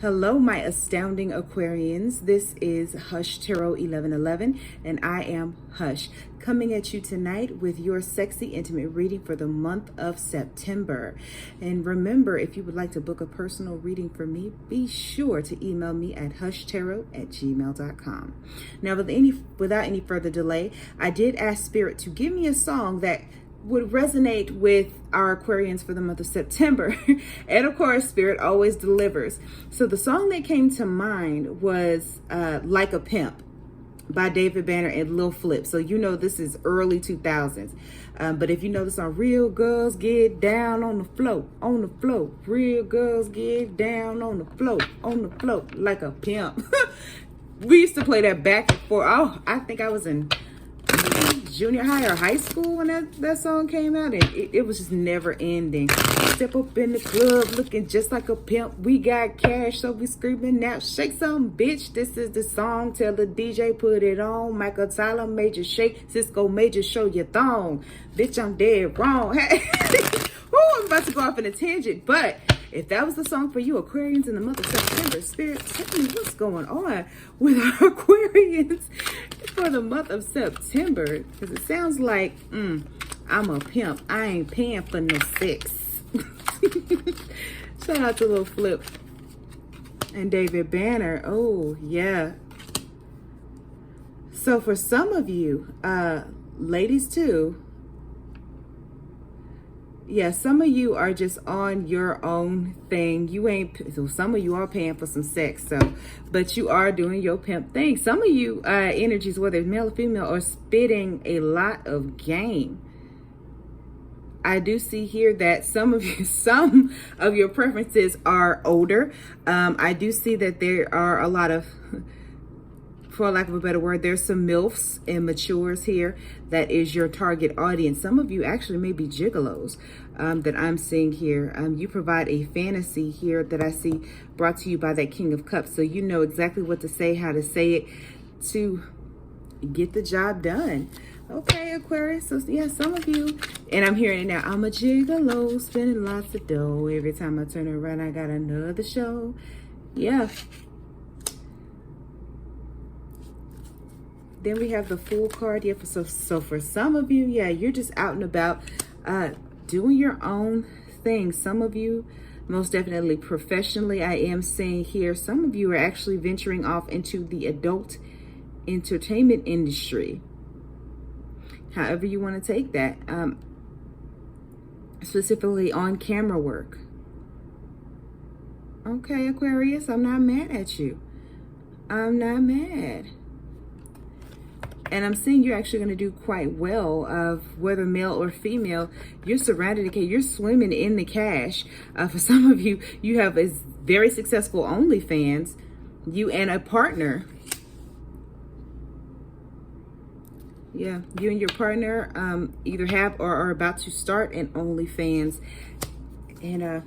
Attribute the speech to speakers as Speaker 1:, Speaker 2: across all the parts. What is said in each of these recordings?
Speaker 1: Hello, my astounding Aquarians. This is Hush Tarot 1111, and I am Hush, coming at you tonight with your sexy intimate reading for the month of September. And remember, if you would like to book a personal reading for me, be sure to email me at hushtarot@gmail.com. Now, without any further delay, I did ask Spirit to give me a song that would resonate with our Aquarians for the month of September. And of course, Spirit always delivers. So the song that came to mind was Like a Pimp by David Banner and Lil Flip. So you know this is early 2000s. But if you know the song, real girls get down on the floor, on the floor. Real girls get down on the floor, like a pimp. We used to play that back and forth. Oh, I think I was in junior high or high school when that song came out, and it was just never ending. Step up in the club looking just like a pimp. We got cash, so we screaming out, shake some, bitch. This is the song. Tell the DJ put it on. Michael Tyler made you shake. Cisco made you show your thong. Bitch, I'm dead wrong. Hey. Ooh, I'm about to go off in a tangent, but if that was the song for you Aquarians in the month of September, Spirit, tell me what's going on with our Aquarians for the month of September, because it sounds like I'm a pimp. I ain't paying for no sex. Shout out to Lil Flip and David Banner. Oh yeah. So for some of you, ladies too, yeah, some of you are just on your own thing. You ain't, so some of you are paying for some sex, so, but you are doing your pimp thing. Some of you energies, whether it's male or female, are spitting a lot of game. I do see here that some of your preferences are older. I do see that there are a lot of, for lack of a better word, there's some MILFs and matures here. That is your target audience. Some of you actually may be gigolos that I'm seeing here. You provide a fantasy here that I see brought to you by that King of Cups. So you know exactly what to say, how to say it to get the job done. Okay, Aquarius. So yeah, some of you, and I'm hearing it now, I'm a gigolo, spending lots of dough. Every time I turn around, I got another show. Yeah. Then we have the Fool card. Yeah, so for some of you, yeah, you're just out and about doing your own thing. Some of you, most definitely professionally, I am seeing here, some of you are actually venturing off into the adult entertainment industry. However you want to take that. Specifically on camera work. Okay, Aquarius, I'm not mad at you. I'm not mad. And I'm seeing you're actually going to do quite well, of whether male or female. You're surrounded, okay, you're swimming in the cash. For some of you, you have a very successful OnlyFans. You and a partner. Yeah, you and your partner either have or are about to start an OnlyFans. And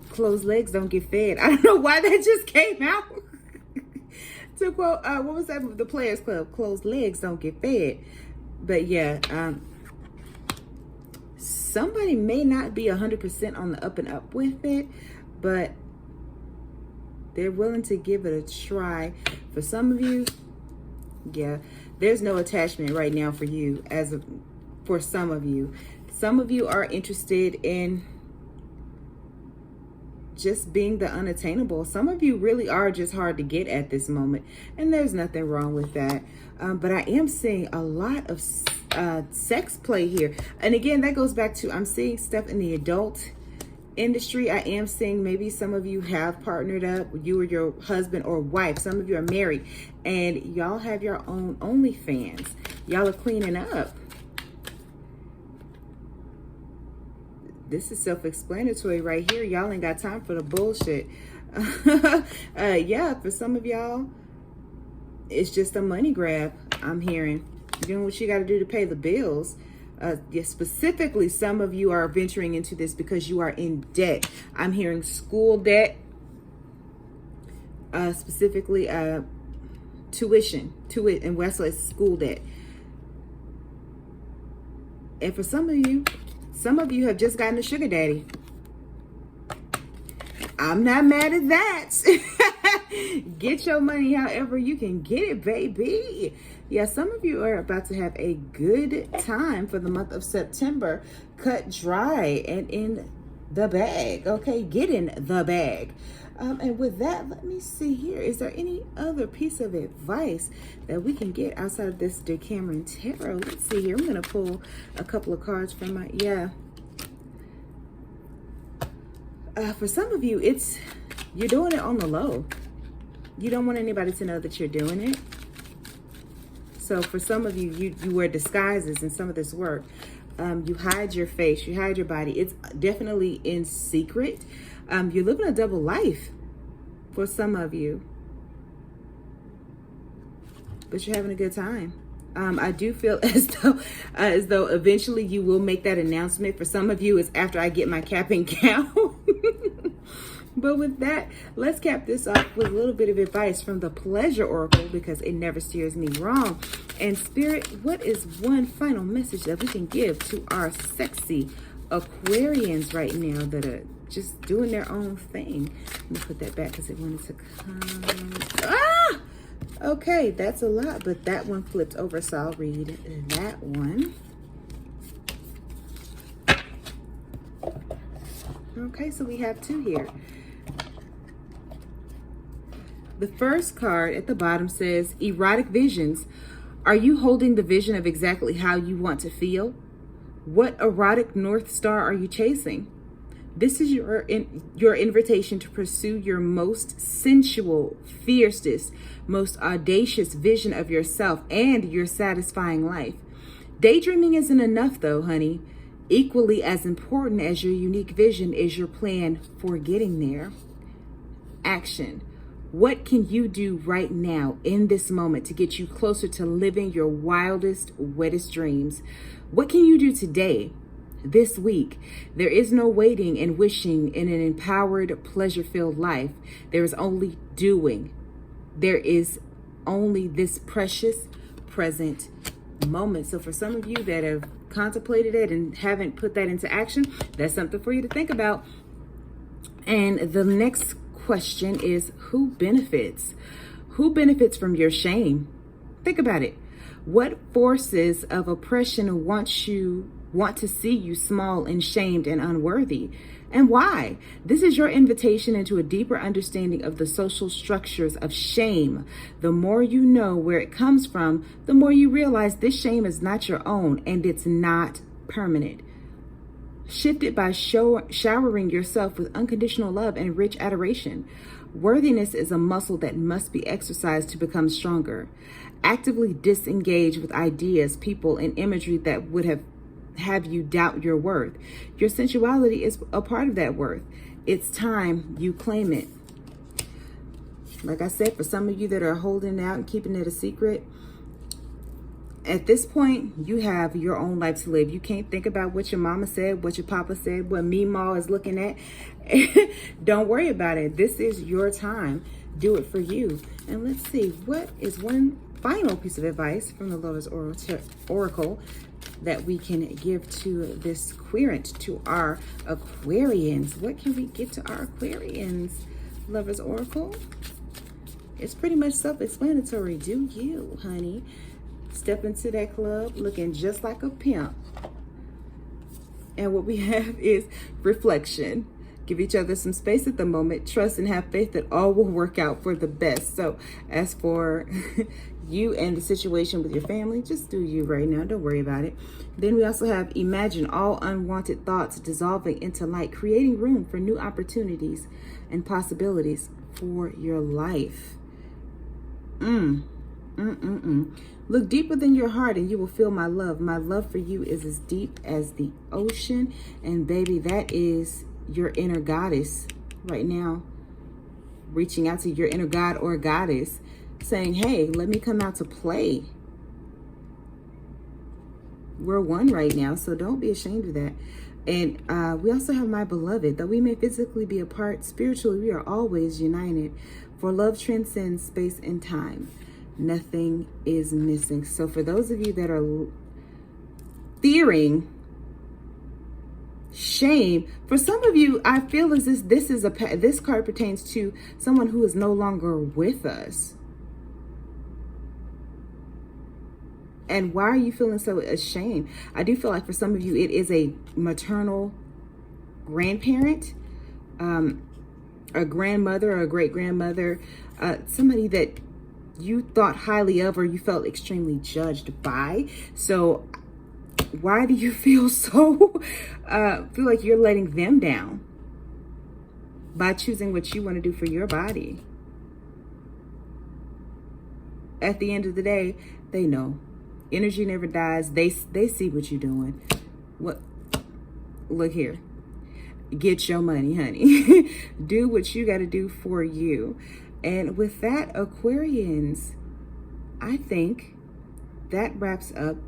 Speaker 1: closed legs don't get fed. I don't know why that just came out. To quote, what was that? The Players Club, closed legs don't get fed. But yeah, somebody may not be 100% on the up and up with it, but they're willing to give it a try. For some of you, yeah, there's no attachment right now for you. For some of you are interested in just being the unattainable. Some of you really are just hard to get at this moment, and there's nothing wrong with that. But I am seeing a lot of sex play here. And again, that goes back to, I'm seeing stuff in the adult industry. I am seeing maybe some of you have partnered up, you or your husband or wife. Some of you are married, and y'all have your own OnlyFans. Y'all are cleaning up. This is self-explanatory right here. Y'all ain't got time for the bullshit. Yeah, for some of y'all, it's just a money grab, I'm hearing. Doing what you got to do to pay the bills. Yeah, specifically, some of you are venturing into this because you are in debt. I'm hearing school debt. Specifically, tuition. In Westlaw, school debt. And for some of you have just gotten a sugar daddy. I'm not mad at that. Get your money however you can get it, baby. Yeah, some of you are about to have a good time for the month of September. Cut dry and in the bag. Okay, get in the bag. And with that, let me see here. Is there any other piece of advice that we can get outside of this Decameron Tarot? Let's see here. I'm going to pull a couple of cards from my, for some of you, you're doing it on the low. You don't want anybody to know that you're doing it. So for some of you, you wear disguises in some of this work. You hide your face, you hide your body. It's definitely in secret. You're living a double life for some of you, but you're having a good time. I do feel as though eventually you will make that announcement. For some of you, it's after I get my cap and gown. But with that, let's cap this off with a little bit of advice from the Pleasure Oracle, because it never steers me wrong. And Spirit, what is one final message that we can give to our sexy Aquarians right now that are just doing their own thing? Let me put that back because it wanted to come. Okay, that's a lot, but that one flipped over, so I'll read that one. Okay, so we have two here. The first card at the bottom says, erotic visions. Are you holding the vision of exactly how you want to feel? What erotic North Star are you chasing? This is your invitation to pursue your most sensual, fiercest, most audacious vision of yourself and your satisfying life. Daydreaming isn't enough though, honey. Equally as important as your unique vision is your plan for getting there. Action. What can you do right now in this moment to get you closer to living your wildest, wettest dreams? What can you do today, this week? There is no waiting and wishing in an empowered, pleasure-filled life. There is only doing. There is only this precious present moment. So for some of you that have contemplated it and haven't put that into action, that's something for you to think about. And the next question is, who benefits? Who benefits from your shame? Think about it. What forces of oppression want to see you small and shamed and unworthy? And why? This is your invitation into a deeper understanding of the social structures of shame. The more you know where it comes from, the more you realize this shame is not your own and it's not permanent. Shift it by showering yourself with unconditional love and rich adoration. Worthiness is a muscle that must be exercised to become stronger. Actively disengage with ideas, people, and imagery that would have you doubt your worth. Your sensuality is a part of that worth. It's time you claim it. Like I said, for some of you that are holding out and keeping it a secret, at this point, you have your own life to live. You can't think about what your mama said, what your papa said, what Meemaw is looking at. Don't worry about it. This is your time. Do it for you. And let's see, what is one final piece of advice from the Lover's Oracle that we can give to this querent, to our Aquarians? What can we give to our Aquarians? Lover's Oracle? It's pretty much self-explanatory. Do you, honey? Step into that club looking just like a pimp. And what we have is reflection. Give each other some space at the moment. Trust and have faith that all will work out for the best. So as for you and the situation with your family, just do you right now. Don't worry about it. Then we also have imagine all unwanted thoughts dissolving into light, creating room for new opportunities and possibilities for your life. Look deep within your heart and you will feel my love. My love for you is as deep as the ocean. And baby, that is your inner goddess right now. Reaching out to your inner god or goddess, saying, hey, let me come out to play. We're one right now, so don't be ashamed of that. And we also have my beloved. Though we may physically be apart, spiritually we are always united. For love transcends space and time. Nothing is missing. So for those of you that are fearing shame. For some of you, I feel as this card pertains to someone who is no longer with us. And why are you feeling so ashamed? I do feel like for some of you, it is a maternal grandparent, a grandmother or a great-grandmother, somebody that you thought highly of or you felt extremely judged by. So why do you feel so, feel like you're letting them down by choosing what you want to do for your body? At the end of the day, they know. Energy never dies. They see what you're doing. What? Look here. Get your money, honey. Do what you got to do for you. And with that, Aquarians, I think that wraps up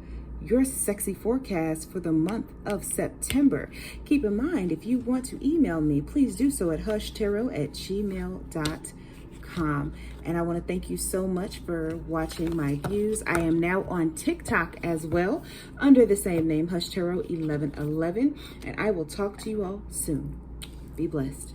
Speaker 1: your sexy forecast for the month of September. Keep in mind, if you want to email me, please do so at hushtarot@gmail.com. And I want to thank you so much for watching my views. I am now on TikTok as well under the same name, Hush Tarot 1111. And I will talk to you all soon. Be blessed.